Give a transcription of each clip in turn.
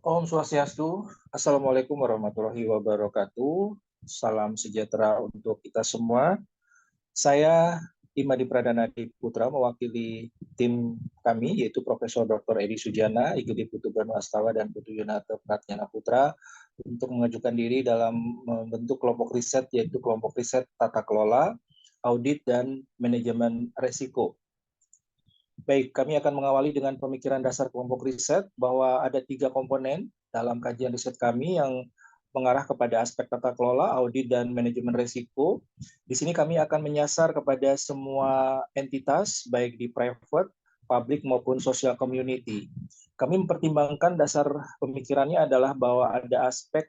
Om Swastiastu, Assalamualaikum warahmatullahi wabarakatuh. Salam sejahtera untuk kita semua. Saya Imadi Pradana Putra mewakili tim kami yaitu Profesor Dr. Edi Sujana, IGD Putu Banu Astawa dan Putu Yunarto Pratnyana Putra untuk mengajukan diri dalam membentuk kelompok riset yaitu kelompok riset tata kelola, audit dan manajemen resiko. Baik, kami akan mengawali dengan pemikiran dasar kelompok riset bahwa ada 3 komponen dalam kajian riset kami yang mengarah kepada aspek tata kelola, audit, dan manajemen risiko. Di sini kami akan menyasar kepada semua entitas, baik di private, public, maupun social community. Kami mempertimbangkan dasar pemikirannya adalah bahwa ada aspek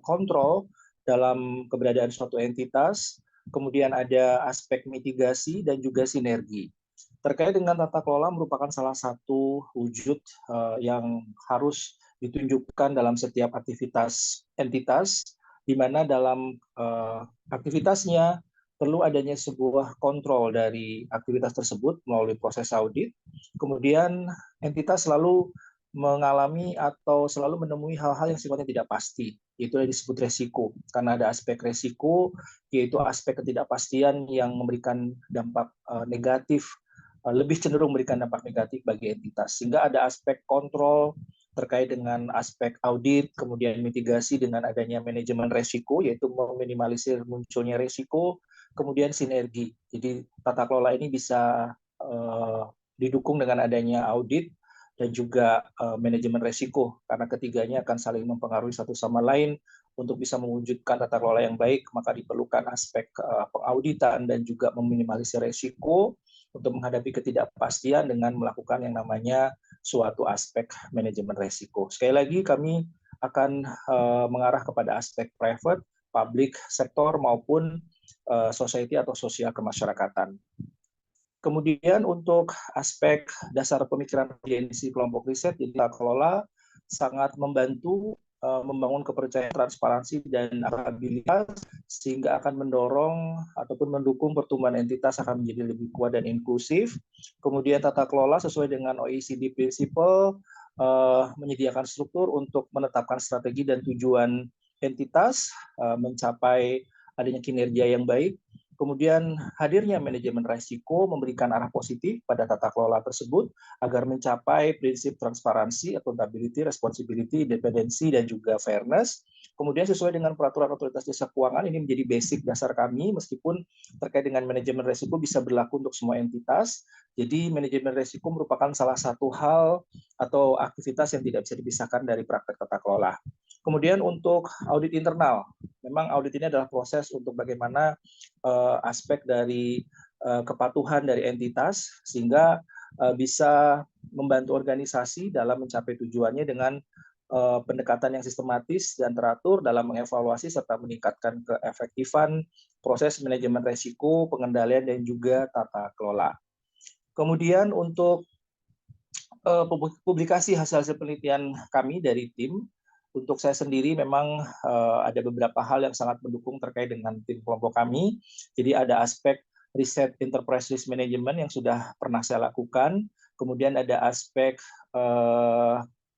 kontrol dalam keberadaan suatu entitas, kemudian ada aspek mitigasi, dan juga sinergi. Terkait dengan tata kelola merupakan salah satu wujud yang harus ditunjukkan dalam setiap aktivitas entitas, di mana dalam aktivitasnya perlu adanya sebuah kontrol dari aktivitas tersebut melalui proses audit. Kemudian entitas selalu mengalami atau selalu menemui hal-hal yang sifatnya tidak pasti, yaitu yang disebut resiko. Karena ada aspek resiko, yaitu aspek ketidakpastian yang memberikan dampak negatif, lebih cenderung memberikan dampak negatif bagi entitas. Sehingga ada aspek kontrol terkait dengan aspek audit, kemudian mitigasi dengan adanya manajemen resiko, yaitu meminimalisir munculnya resiko, kemudian sinergi. Jadi tata kelola ini bisa didukung dengan adanya audit dan juga manajemen resiko, karena ketiganya akan saling mempengaruhi satu sama lain. Untuk bisa mewujudkan tata kelola yang baik, maka diperlukan aspek pengauditan dan juga meminimalisir resiko untuk menghadapi ketidakpastian dengan melakukan yang namanya suatu aspek manajemen resiko. Sekali lagi kami akan mengarah kepada aspek private, public sektor maupun society atau sosial kemasyarakatan. Kemudian untuk aspek dasar pemikiran agensi kelompok riset, jadi tata kelola sangat membantu membangun kepercayaan, transparansi, dan akuntabilitas sehingga akan mendorong ataupun mendukung pertumbuhan entitas akan menjadi lebih kuat dan inklusif. Kemudian tata kelola sesuai dengan OECD Principle menyediakan struktur untuk menetapkan strategi dan tujuan entitas, mencapai adanya kinerja yang baik. Kemudian hadirnya manajemen risiko memberikan arah positif pada tata kelola tersebut agar mencapai prinsip transparansi, accountability, responsibility, independensi, dan juga fairness. Kemudian sesuai dengan peraturan otoritas jasa keuangan, ini menjadi basic dasar kami, meskipun terkait dengan manajemen risiko bisa berlaku untuk semua entitas. Jadi manajemen risiko merupakan salah satu hal atau aktivitas yang tidak bisa dipisahkan dari praktek tata kelola. Kemudian untuk audit internal, memang audit ini adalah proses untuk bagaimana aspek dari kepatuhan dari entitas sehingga bisa membantu organisasi dalam mencapai tujuannya dengan pendekatan yang sistematis dan teratur dalam mengevaluasi serta meningkatkan keefektifan proses manajemen risiko, pengendalian, dan juga tata kelola. Kemudian untuk publikasi hasil penelitian kami dari tim, untuk saya sendiri memang ada beberapa hal yang sangat mendukung terkait dengan tim kelompok kami. Jadi ada aspek riset enterprise risk management yang sudah pernah saya lakukan, kemudian ada aspek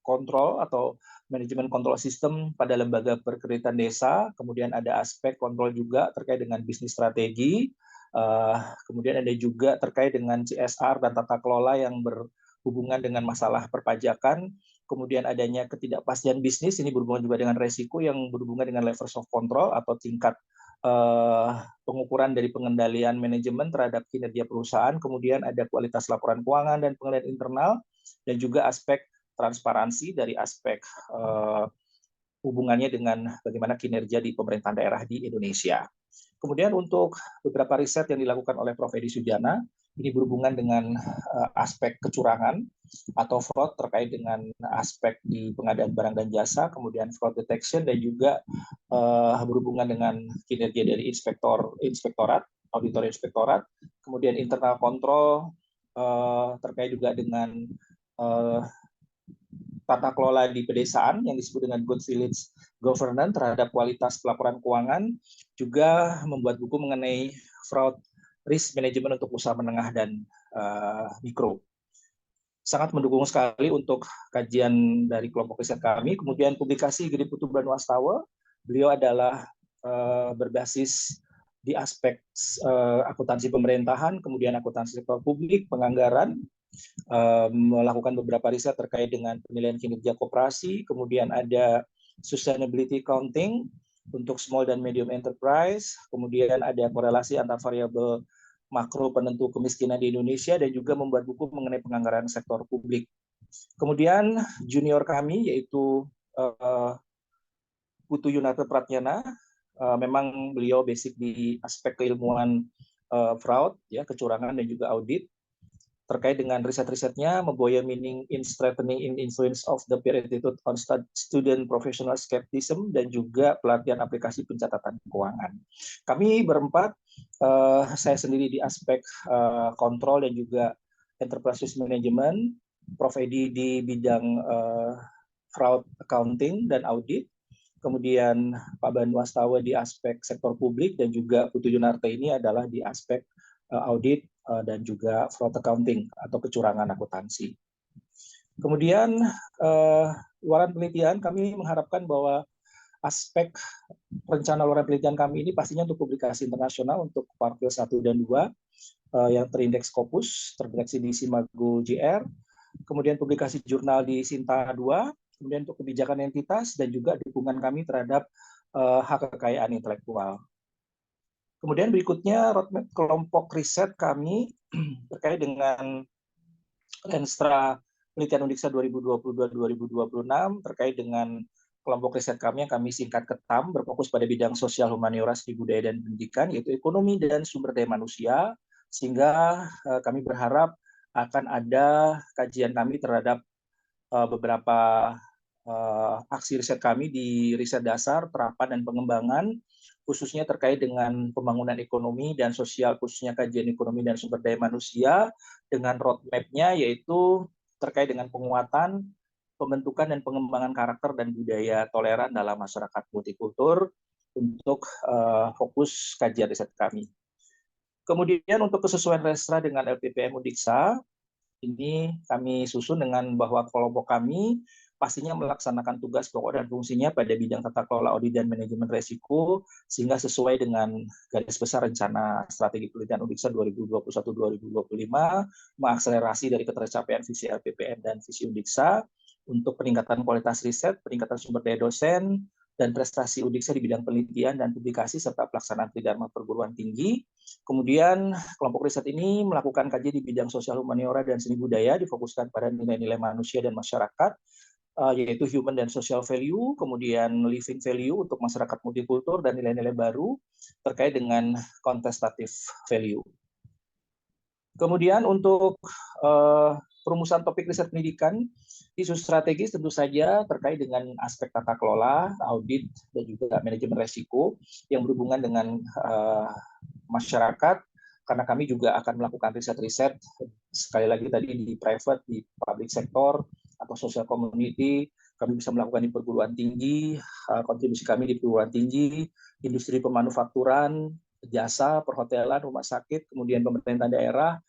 kontrol atau manajemen kontrol sistem pada lembaga perkreditan desa, kemudian ada aspek kontrol juga terkait dengan bisnis strategi, kemudian ada juga terkait dengan CSR dan tata kelola yang berhubungan dengan masalah perpajakan, kemudian adanya ketidakpastian bisnis, ini berhubungan juga dengan resiko yang berhubungan dengan levels of control atau tingkat pengukuran dari pengendalian manajemen terhadap kinerja perusahaan, kemudian ada kualitas laporan keuangan dan pengendalian internal, dan juga aspek transparansi dari aspek hubungannya dengan bagaimana kinerja di pemerintahan daerah di Indonesia. Kemudian untuk beberapa riset yang dilakukan oleh Prof. Edi Sujana, ini berhubungan dengan aspek kecurangan atau fraud terkait dengan aspek di pengadaan barang dan jasa, kemudian fraud detection, dan juga berhubungan dengan kinerja dari inspektorat, auditor inspektorat, kemudian internal kontrol terkait juga dengan tata kelola di pedesaan yang disebut dengan good village governance terhadap kualitas pelaporan keuangan, juga membuat buku mengenai fraud risk management untuk usaha menengah dan mikro. sangat mendukung sekali untuk kajian dari kelompok riset kami. Kemudian publikasi Gede Putu Banwastawa, beliau adalah berbasis di aspek akuntansi pemerintahan, kemudian akuntansi sektor publik, penganggaran, melakukan beberapa riset terkait dengan penilaian kinerja koperasi, kemudian ada sustainability accounting untuk small dan medium enterprise, kemudian ada korelasi antar variabel makro penentu kemiskinan di Indonesia, dan juga membuat buku mengenai penganggaran sektor publik. Kemudian junior kami yaitu Putu Yunarto Pratnyana, memang beliau basic di aspek keilmuan fraud, ya, kecurangan dan juga audit. Terkait dengan riset-risetnya, memboya meaning in strengthening in influence of the peer attitude on student professional skepticism, dan juga pelatihan aplikasi pencatatan keuangan. Kami berempat, saya sendiri di aspek kontrol dan juga enterprise risk management, Prof. Edi di bidang fraud accounting dan audit, kemudian Pak Banwastawa di aspek sektor publik, dan juga Putu Yunarto ini adalah di aspek audit dan juga fraud accounting atau kecurangan akuntansi. Kemudian luaran penelitian, kami mengharapkan bahwa aspek rencana luaran penelitian kami ini pastinya untuk publikasi internasional untuk kuartil 1 dan 2 yang terindeks Scopus, terdeteksi di Simago JR, kemudian publikasi jurnal di Sinta 2, kemudian untuk kebijakan entitas, dan juga dukungan kami terhadap hak kekayaan intelektual. Kemudian berikutnya roadmap kelompok riset kami terkait dengan Renstra Penelitian Undiksa 2022-2026 terkait dengan kelompok riset kami yang kami singkat KETAM, berfokus pada bidang sosial, humaniora, seni budaya, dan pendidikan, yaitu ekonomi dan sumber daya manusia, sehingga kami berharap akan ada kajian kami terhadap beberapa aksi riset kami di riset dasar, terapan, dan pengembangan, khususnya terkait dengan pembangunan ekonomi dan sosial, khususnya kajian ekonomi dan sumber daya manusia, dengan roadmap-nya yaitu terkait dengan penguatan, pembentukan, dan pengembangan karakter dan budaya toleran dalam masyarakat multikultur untuk fokus kajian riset kami. Kemudian untuk kesesuaian Renstra dengan LPPM Undiksa, ini kami susun dengan bahwa kelompok kami pastinya melaksanakan tugas pokok dan fungsinya pada bidang tata kelola audit dan manajemen resiko, sehingga sesuai dengan garis besar rencana strategi penelitian Undiksa 2021-2025, mengakselerasi dari ketercapaian visi LPPM dan visi Undiksa untuk peningkatan kualitas riset, peningkatan sumber daya dosen, dan prestasi Undiksa di bidang penelitian dan publikasi, serta pelaksanaan tridharma perguruan tinggi. Kemudian kelompok riset ini melakukan kajian di bidang sosial, humaniora, dan seni budaya, difokuskan pada nilai-nilai manusia dan masyarakat, yaitu human dan social value, kemudian living value untuk masyarakat multikultur, dan nilai-nilai baru terkait dengan contestative value. Kemudian untuk perumusan topik riset pendidikan, isu strategis tentu saja terkait dengan aspek tata kelola, audit, dan juga manajemen resiko yang berhubungan dengan masyarakat, karena kami juga akan melakukan riset-riset, sekali lagi tadi di private, di public sector, atau social community, kami bisa melakukan di perguruan tinggi, kontribusi kami di perguruan tinggi, industri pemanufakturan, jasa, perhotelan, rumah sakit, kemudian pemerintahan daerah,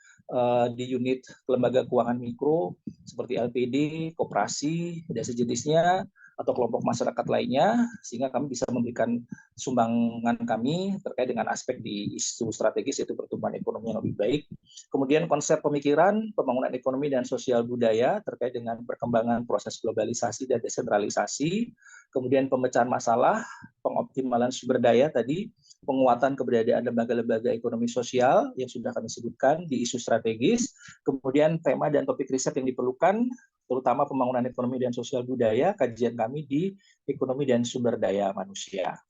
di unit lembaga keuangan mikro, seperti LPD, koperasi, dan sejenisnya, atau kelompok masyarakat lainnya, sehingga kami bisa memberikan sumbangan kami terkait dengan aspek di isu strategis, yaitu pertumbuhan ekonomi yang lebih baik. Kemudian konsep pemikiran, pembangunan ekonomi dan sosial budaya terkait dengan perkembangan proses globalisasi dan desentralisasi, kemudian pemecahan masalah, pengoptimalan sumber daya tadi, penguatan keberadaan lembaga-lembaga ekonomi sosial yang sudah kami sebutkan di isu strategis, kemudian tema dan topik riset yang diperlukan, terutama pembangunan ekonomi dan sosial budaya, kajian kami di ekonomi dan sumber daya manusia.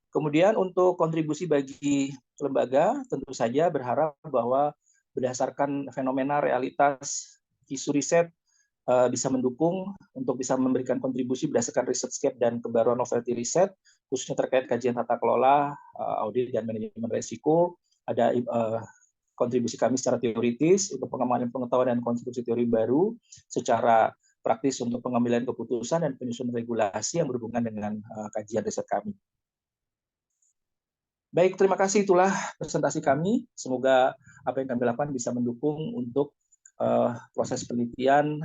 Kemudian untuk kontribusi bagi lembaga, tentu saja berharap bahwa berdasarkan fenomena realitas isu riset bisa mendukung untuk bisa memberikan kontribusi berdasarkan researchscape dan kebaruan novelty riset, khususnya terkait kajian tata kelola, audit, dan manajemen resiko. Ada kontribusi kami secara teoritis untuk pengembangan pengetahuan dan konstruksi teori baru, secara praktis untuk pengambilan keputusan dan penyusunan regulasi yang berhubungan dengan kajian riset kami. Baik, terima kasih, itulah presentasi kami. Semoga apa yang kami lakukan bisa mendukung untuk proses penelitian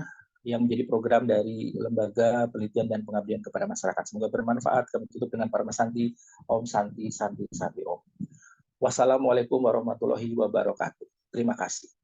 yang menjadi program dari Lembaga Penelitian dan Pengabdian kepada Masyarakat. Semoga bermanfaat. Kami tutup dengan Parma Santi, Om Santi, Santi, Santi Om. Wassalamualaikum warahmatullahi wabarakatuh. Terima kasih.